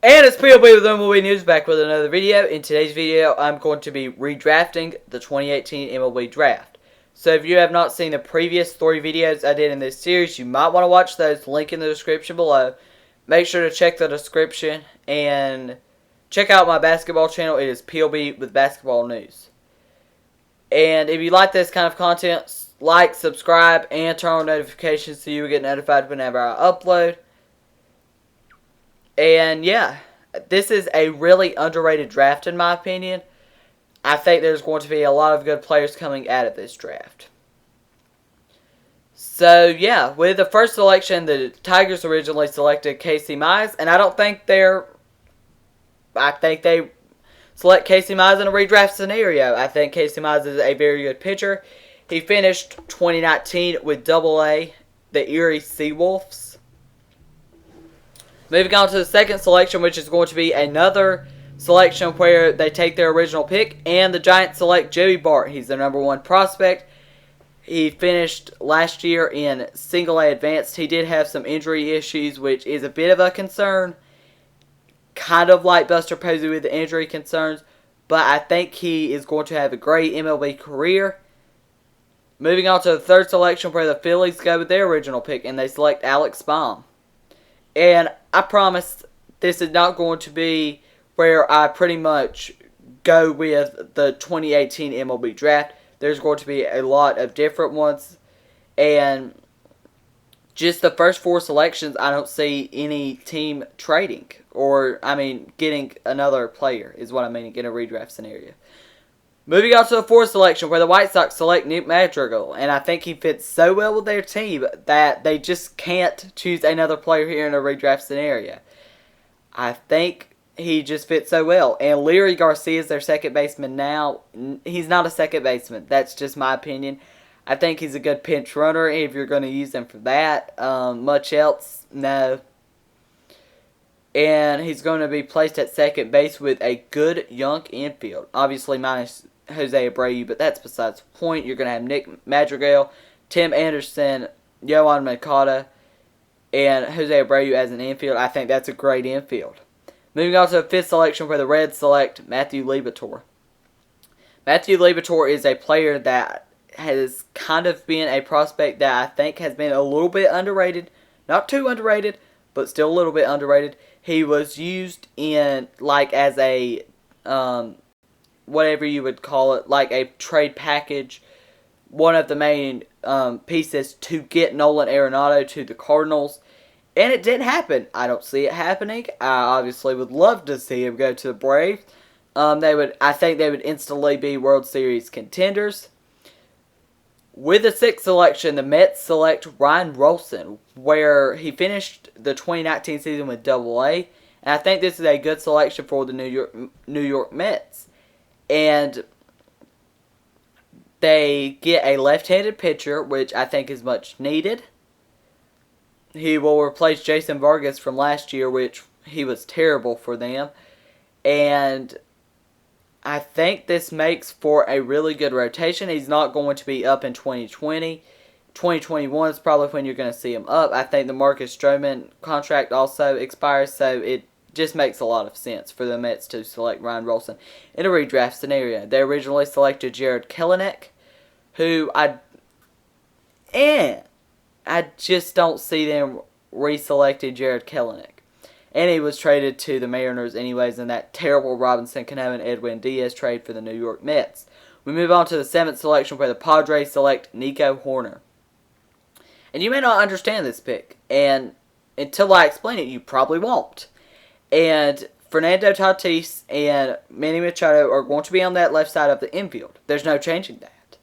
And it's PLB with MLB News, back with another video. In today's video, I'm going to be redrafting the 2018 MLB Draft. So if you have not seen the previous 3 videos I did in this series, you might want to watch those. Link in the description below. Make sure to check the description and check out my basketball channel. It is PLB with basketball news. And if you like this kind of content, like, subscribe, and turn on notifications so you will get notified whenever I upload. And yeah, this is a really underrated draft in my opinion. I think there's going to be a lot of good players coming out of this draft. So yeah, with the first selection, the Tigers originally selected Casey Mize, and I think they select Casey Mize in a redraft scenario. I think Casey Mize is a very good pitcher. He finished 2019 with Double-A, the Erie Seawolves. Moving on to the second selection, which is going to be another selection where they take their original pick, and the Giants select Joey Bart. He's their number 1 prospect. He finished last year in Single-A Advanced. He did have some injury issues, which is a bit of a concern. Kind of like Buster Posey with the injury concerns, but I think he is going to have a great MLB career. Moving on to the third selection, where the Phillies go with their original pick, and they select Alex Baum. And I promise this is not going to be where I pretty much go with the 2018 MLB Draft. There's going to be a lot of different ones. And just the first 4 selections, I don't see any team trading. Or, getting another player is what I mean in a redraft scenario. Moving on to the 4th selection, where the White Sox select Nick Madrigal. And I think he fits so well with their team that they just can't choose another player here in a redraft scenario. I think he just fits so well. And Leary Garcia is their second baseman now. He's not a second baseman. That's just my opinion. I think he's a good pinch runner if you're going to use him for that. Much else, no. And he's going to be placed at second base with a good young infield. Obviously minus Jose Abreu, but that's besides the point. You're going to have Nick Madrigal, Tim Anderson, Yohan Moncada, and Jose Abreu as an infield. I think that's a great infield. Moving on to the 5th selection, where the Reds select Matthew Liberatore. Matthew Liberatore is a player that has kind of been a prospect that I think has been a little bit underrated. Not too underrated, but still a little bit underrated. He was used in, as a, whatever you would call it, like a trade package. One of the main pieces to get Nolan Arenado to the Cardinals. And it didn't happen. I don't see it happening. I obviously would love to see him go to the Braves. I think they would instantly be World Series contenders. With the 6th selection, the Mets select Ryan Rolson, where he finished the 2019 season with Double-A. And I think this is a good selection for the New York Mets. And they get a left-handed pitcher, which I think is much needed. He will replace Jason Vargas from last year, which he was terrible for them. And I think this makes for a really good rotation. He's not going to be up in 2020. 2021 is probably when you're going to see him up. I think the Marcus Stroman contract also expires, so it just makes a lot of sense for the Mets to select Ryan Rolson in a redraft scenario. They originally selected Jared Kelenic, who I just don't see them reselecting Jared Kelenic. And he was traded to the Mariners anyways in that terrible Robinson Cano and Edwin Diaz trade for the New York Mets. We move on to the 7th selection, where the Padres select Nico Hoerner. And you may not understand this pick, and until I explain it, you probably won't. And Fernando Tatis and Manny Machado are going to be on that left side of the infield. There's no changing that.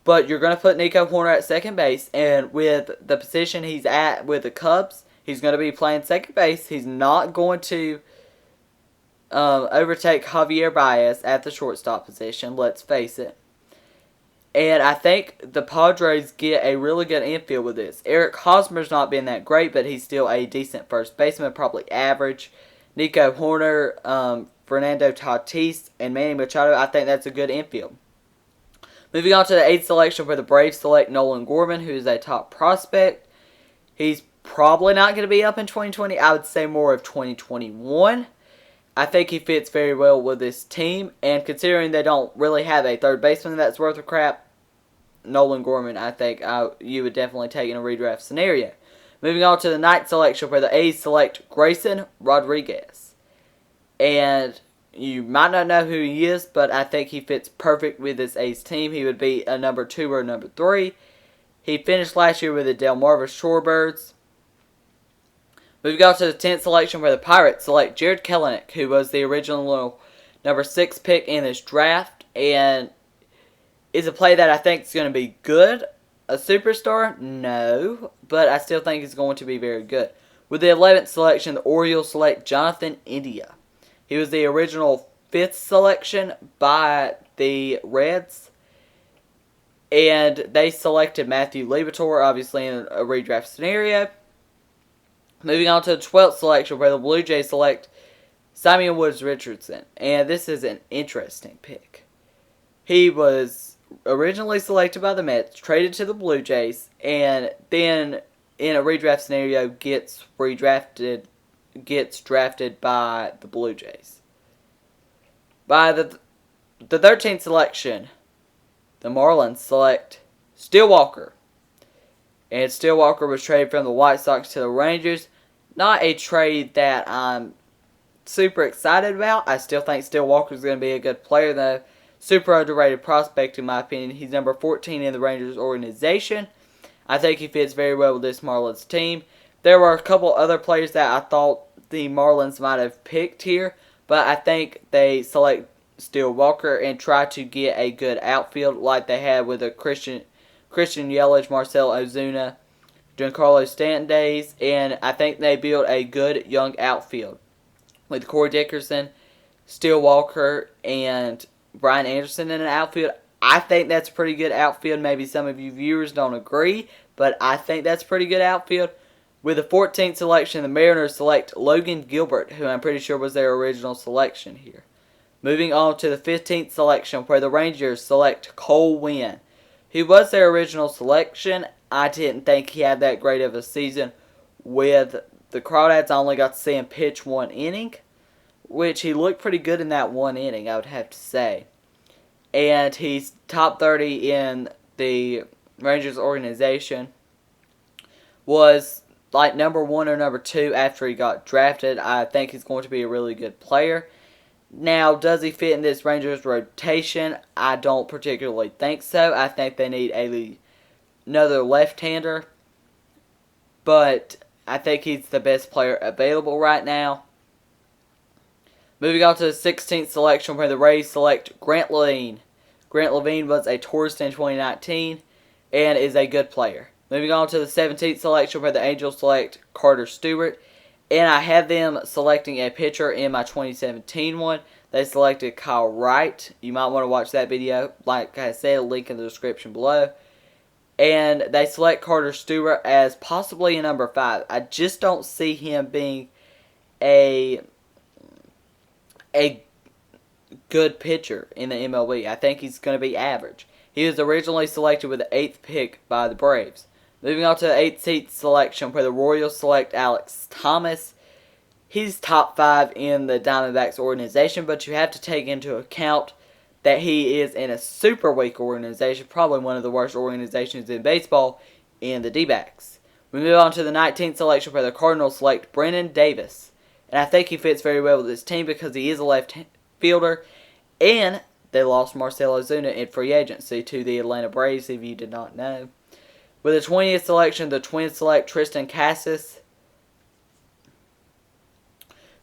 But you're going to put Nico Hoerner at second base, and with the position he's at with the Cubs, he's going to be playing second base. He's not going to overtake Javier Baez at the shortstop position, let's face it. And I think the Padres get a really good infield with this. Eric Hosmer's not been that great, but he's still a decent first baseman, probably average. Nico Hoerner, Fernando Tatis, and Manny Machado, I think that's a good infield. Moving on to the 8th selection, where the Braves select Nolan Gorman, who is a top prospect. He's probably not going to be up in 2020. I would say more of 2021. I think he fits very well with this team, and considering they don't really have a third baseman that's worth a crap, Nolan Gorman, I think you would definitely take in a redraft scenario. Moving on to the 9th selection, where the A's select Grayson Rodriguez. And you might not know who he is, but I think he fits perfect with this A's team. He would be a number 2 or a number 3. He finished last year with the Delmarva Shorebirds. Moving on to the 10th selection, where the Pirates select Jared Kelenic, who was the original number 6 pick in this draft, and is a play that I think is going to be good. A superstar? No, but I still think he's going to be very good. With the 11th selection, the Orioles select Jonathan India. He was the original 5th selection by the Reds, and they selected Matthew Liberatore, obviously in a redraft scenario. Moving on to the 12th selection, where the Blue Jays select Simeon Woods Richardson. And this is an interesting pick. He was originally selected by the Mets, traded to the Blue Jays, and then in a redraft scenario gets drafted by the Blue Jays. By the 13th selection, the Marlins select Steele Walker. And Steele Walker was traded from the White Sox to the Rangers. Not a trade that I'm super excited about. I still think Steele Walker is going to be a good player, though. Super underrated prospect, in my opinion. He's number 14 in the Rangers organization. I think he fits very well with this Marlins team. There were a couple other players that I thought the Marlins might have picked here, but I think they select Steele Walker and try to get a good outfield like they had with a Christian Yelich, Marcell Ozuna, Giancarlo Stanton days, and I think they built a good young outfield with Corey Dickerson, Steele Walker, and Brian Anderson in an outfield. I think that's a pretty good outfield. Maybe some of you viewers don't agree, but I think that's a pretty good outfield. With the 14th selection, the Mariners select Logan Gilbert, who I'm pretty sure was their original selection here. Moving on to the 15th selection, where the Rangers select Cole Winn. He was their original selection. I didn't think he had that great of a season with the Crawdads. I only got to see him pitch 1 inning, which he looked pretty good in that 1 inning, I would have to say. And he's top 30 in the Rangers organization. Was like number 1 or number 2 after he got drafted. I think he's going to be a really good player. Now, does he fit in this Rangers rotation? I don't particularly think so. I think they need another left-hander. But I think he's the best player available right now. Moving on to the 16th selection, where the Rays select Grant Levine. Grant Levine was a tourist in 2019 and is a good player. Moving on to the 17th selection, where the Angels select Carter Stewart. And I have them selecting a pitcher in my 2017 one. They selected Kyle Wright. You might want to watch that video. Like I said, a link in the description below. And they select Carter Stewart as possibly a number 5. I just don't see him being a good pitcher in the MLB. I think he's going to be average. He was originally selected with the 8th pick by the Braves. Moving on to the 18th selection, where the Royals select Alex Thomas. He's top 5 in the Diamondbacks organization, but you have to take into account that he is in a super weak organization, probably one of the worst organizations in baseball, in the D-backs. We move on to the 19th selection, where the Cardinals select Brennan Davis. And I think he fits very well with this team because he is a left fielder, and they lost Marcell Ozuna in free agency to the Atlanta Braves, if you did not know. With the 20th selection, the Twins select Tristan Casas,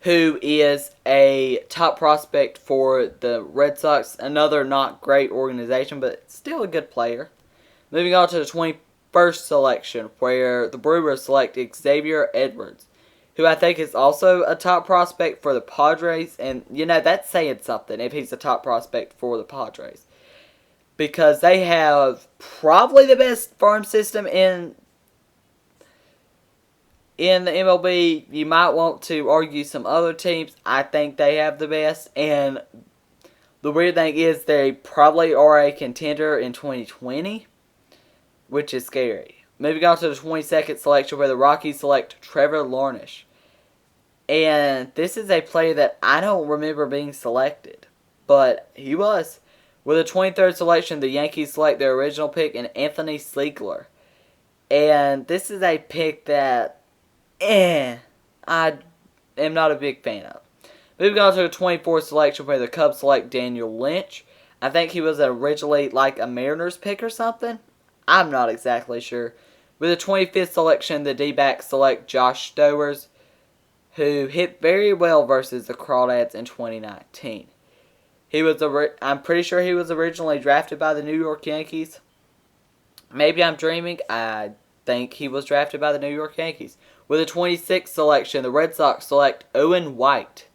who is a top prospect for the Red Sox. Another not great organization, but still a good player. Moving on to the 21st selection, where the Brewers select Xavier Edwards, who I think is also a top prospect for the Padres. And, that's saying something if he's a top prospect for the Padres, because they have probably the best farm system in the MLB. You might want to argue some other teams. I think they have the best. And the weird thing is they probably are a contender in 2020, which is scary. moving on to the 22nd selection where the Rockies select Trevor Lawrence. And this is a player that I don't remember being selected, but he was. With the 23rd selection, the Yankees select their original pick in Anthony Siegler. And this is a pick that I am not a big fan of. Moving on to the 24th selection where the Cubs select Daniel Lynch. I think he was originally like a Mariners pick or something. I'm not exactly sure. With the 25th selection, the D-backs select Josh Stowers, who hit very well versus the Crawdads in 2019. I'm pretty sure he was originally drafted by the New York Yankees. Maybe I'm dreaming. I think he was drafted by the New York Yankees. With the 26th selection, the Red Sox select Owen White.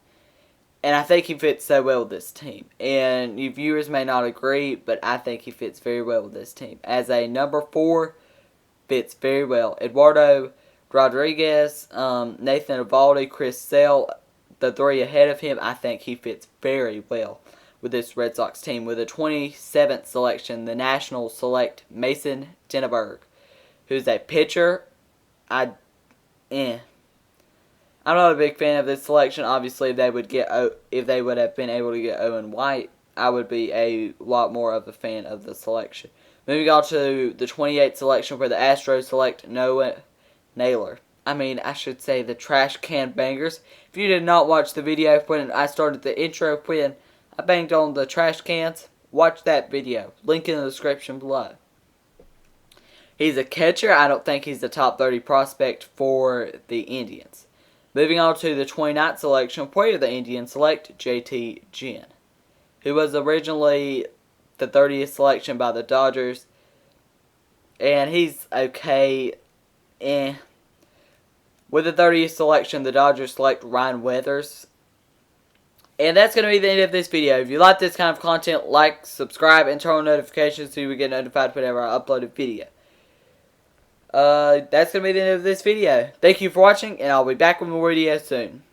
And I think he fits so well with this team. And you viewers may not agree, but I think he fits very well with this team. As a number 4, fits very well. Eduardo Rodriguez, Nathan Eovaldi, Chris Sale, the 3 ahead of him, I think he fits very well with this Red Sox team. With the 27th selection, the Nationals select Mason Denneberg, who's a pitcher. I'm not a big fan of this selection. Obviously, if they would have been able to get Owen White, I would be a lot more of a fan of the selection. Moving on to the 28th selection where the Astros select Noah Naylor. I should say the Trash Can Bangers. If you did not watch the video when I started the intro when I banged on the trash cans, watch that video. Link in the description below. He's a catcher. I don't think he's the top 30 prospect for the Indians. Moving on to the 29th selection where the Indians select JT Ginn, who was originally the 30th selection by the Dodgers. And he's okay. With the 30th selection, the Dodgers select Ryan Weathers. And that's going to be the end of this video. If you like this kind of content, like, subscribe, and turn on notifications so you will get notified whenever I upload a video. That's going to be the end of this video. Thank you for watching, and I'll be back with more videos soon.